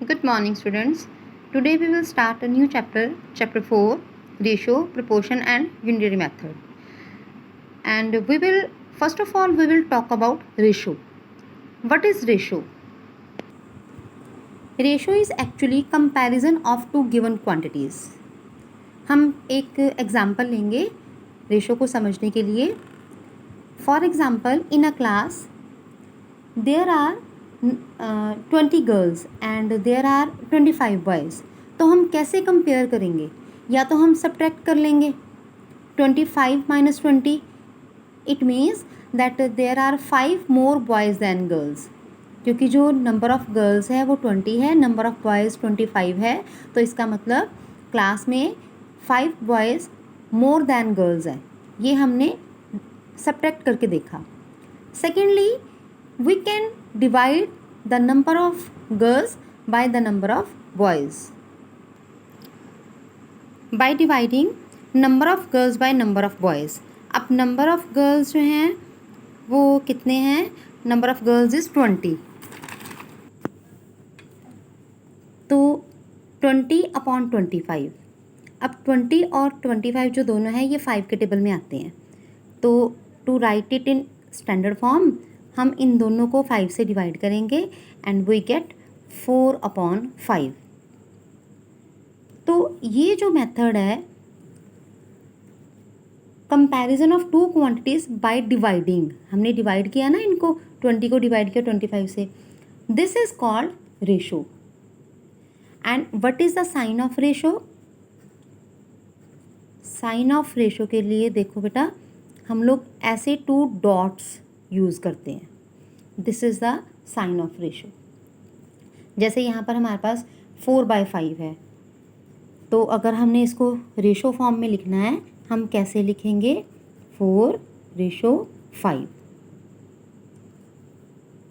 Good morning, students. Today we will start a new chapter, chapter 4, ratio, proportion and unitary method. And first of all, we will talk about ratio. What is ratio? Ratio is actually comparison of two given quantities. हम एक example लेंगे ratio को समझने के लिए. For example, in a class there are 20 girls and there are 25 boys. तो हम कैसे कंपेयर करेंगे? या तो हम सब्ट्रैक्ट कर लेंगे 25 minus 20. It means that there are 5 more boys than girls. क्योंकि जो नंबर ऑफ़ गर्ल्स है वो 20 है, नंबर ऑफ़ बॉयज़ 25 है. तो इसका मतलब क्लास में 5 बॉयज़ मोर दैन गर्ल्स हैं. ये हमने सब्ट्रैक्ट करके देखा. Secondly, we can divide the number of girls by the number of boys. By dividing number of girls by number of boys. अब number of girls जो हैं वो कितने हैं? number of girls is 20. तो 20 अपॉन 25. अब 20 और 25 जो दोनों हैं ये 5 के टेबल में आते हैं. तो to write it in standard form हम इन दोनों को 5 से डिवाइड करेंगे एंड वी गेट 4 अपॉन 5. तो ये जो मेथड है comparison of two quantities by dividing, हमने डिवाइड किया ना इनको, 20 को डिवाइड किया 25 से, this is called ratio. And what is the sign of ratio? Sign of ratio के लिए देखो बेटा, हम लोग ऐसे 2 डॉट्स यूज़ करते हैं. This is the sign of ratio. जैसे यहाँ पर हमारे पास 4/5 है, तो अगर हमने इसको रेशो फॉर्म में लिखना है हम कैसे लिखेंगे? 4/5.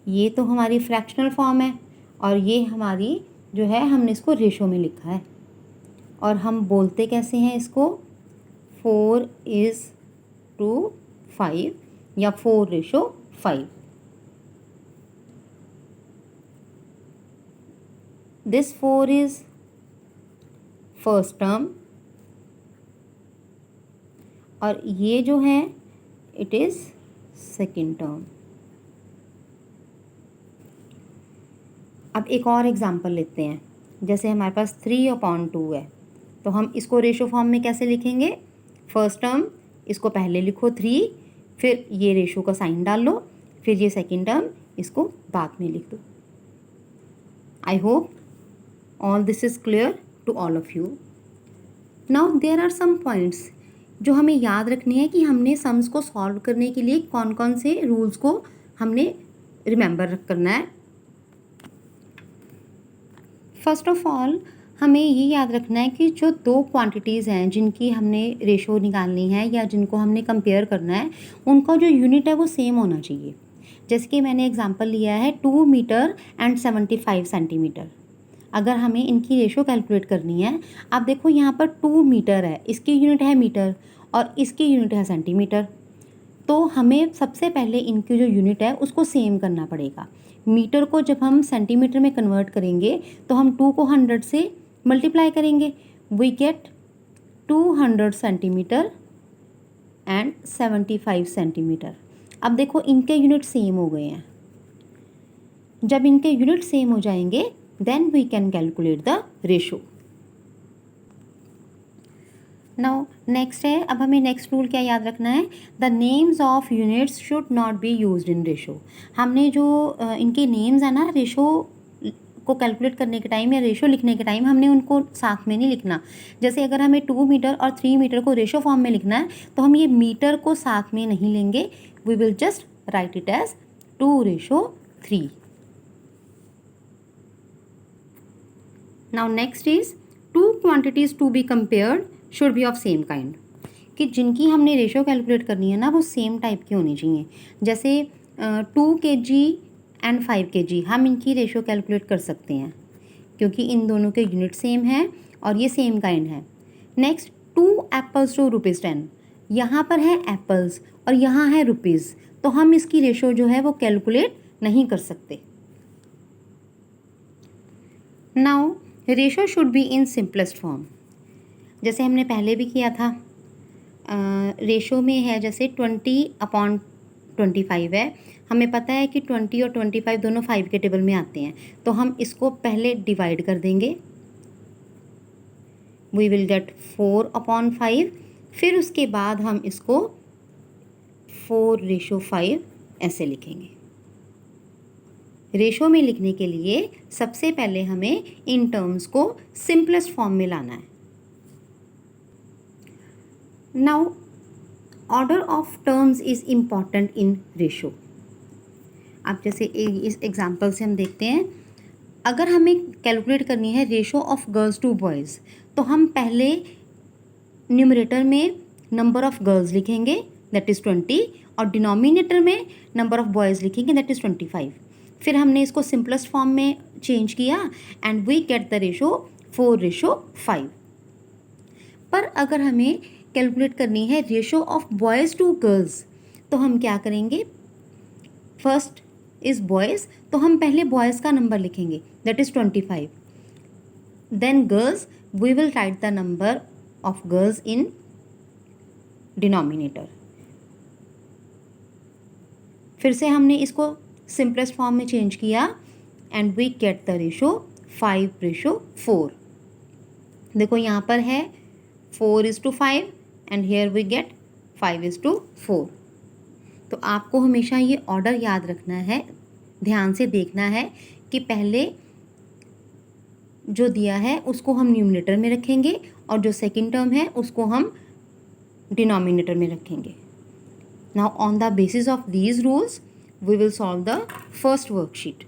ये तो हमारी फ्रैक्शनल फॉर्म है और ये हमारी जो है हमने इसको रेशो में लिखा है. और हम बोलते कैसे हैं इसको? 4:5 या 4:5. This 4 is फर्स्ट टर्म और ये जो है इट इज़ सेकेंड टर्म. अब एक और एग्जांपल लेते हैं. जैसे हमारे पास 3/2 है, तो हम इसको रेशो फॉर्म में कैसे लिखेंगे? फर्स्ट टर्म इसको पहले लिखो 3, फिर ये रेशो का साइन डाल लो, फिर ये सेकेंड टर्म इसको बाद में लिख दो. I hope all this is clear to all of you. Now there are some points जो हमें याद रखनी है कि हमने सम्स को सॉल्व करने के लिए कौन कौन से रूल्स को हमने रिमेंबर करना है. फर्स्ट ऑफ ऑल हमें ये याद रखना है कि जो 2 क्वांटिटीज़ हैं जिनकी हमने रेशो निकालनी है या जिनको हमने कंपेयर करना है, उनका जो यूनिट है वो सेम होना चाहिए. जैसे कि मैंने एग्जांपल लिया है 2 मीटर एंड 75 सेंटीमीटर. अगर हमें इनकी रेशो कैलकुलेट करनी है, आप देखो यहाँ पर 2 मीटर है, इसकी यूनिट है मीटर और इसकी यूनिट है सेंटीमीटर. तो हमें सबसे पहले इनकी जो यूनिट है उसको सेम करना पड़ेगा. मीटर को जब हम सेंटीमीटर में कन्वर्ट करेंगे तो हम 2 को 100 से मल्टीप्लाई करेंगे. We get 200 centimetre and 75 centimetre. अब देखो इनके यूनिट सेम हो गए हैं. जब इनके यूनिट सेम हो जाएंगे then we can calculate the ratio. Now next है, अब हमें नेक्स्ट रूल क्या याद रखना है? the names of units should not be used in ratio. हमने जो इनके नेम्स है ना रेशो को कैलकुलेट करने के टाइम या रेशो लिखने के टाइम हमने उनको साथ में नहीं लिखना. जैसे अगर हमें 2 मीटर और 3 मीटर को रेशो फॉर्म में लिखना है तो हम ये मीटर को साथ में नहीं लेंगे. We will just write it as 2:3. Now next is 2 quantities to be compared should be of same kind. कि जिनकी हमने रेशो कैलकुलेट करनी है ना वो सेम टाइप की होनी चाहिए. जैसे 2 kg एंड 5 kg हम इनकी रेशो कैलकुलेट कर सकते हैं क्योंकि इन दोनों के यूनिट सेम है और ये सेम काइंड है. Next 2 apples to ₹10. यहाँ पर है एप्पल्स और यहाँ है रुपीज़, तो हम इसकी रेशो जो है वो कैलकुलेट नहीं कर सकते. Now ratio should be in simplest form. जैसे हमने पहले भी किया था, रेशो में है जैसे 20/25 है, हमें पता है कि 20 और 25 दोनों 5 के टेबल में आते हैं, तो हम इसको पहले डिवाइड कर देंगे, वी विल गेट 4/5। फिर उसके बाद हम इसको 4:5 ऐसे लिखेंगे। रेशो में लिखने के लिए सबसे पहले हमें इन टर्म्स को सिंपलेस्ट फॉर्म में लाना है। Now order of terms is important in ratio. अब जैसे इस एग्जांपल से हम देखते हैं, अगर हमें कैलकुलेट करनी है ratio of girls to boys, तो हम पहले न्यूमरेटर में नंबर ऑफ़ गर्ल्स लिखेंगे, दैट इज़ 20, और डिनोमिनेटर में नंबर ऑफ़ बॉयज़ लिखेंगे, दैट इज़ 25। फिर हमने इसको सिंपलेस्ट फॉर्म में चेंज किया and we get the ratio 4:5। पर अगर हमें कैलकुलेट करनी है ratio of boys to girls, तो हम क्या करेंगे, फर्स्ट इज़ बॉयज़, तो हम पहले बॉयज़ का नंबर लिखेंगे, that is 25। Then girls, we will write the number of girls in denominator. फिर से हमने इसको सिंपलेस्ट फॉर्म में चेंज किया and we get the ratio 5:4। देखो यहाँ पर है 4:5 एंड हेयर वी गेट 5:4। तो आपको हमेशा ये ऑर्डर याद रखना है, ध्यान से देखना है कि पहले जो दिया है उसको हम न्यूमरेटर में रखेंगे और जो सेकंड टर्म है उसको हम डिनोमिनेटर में रखेंगे। Now on the basis of these rules we will solve the first worksheet.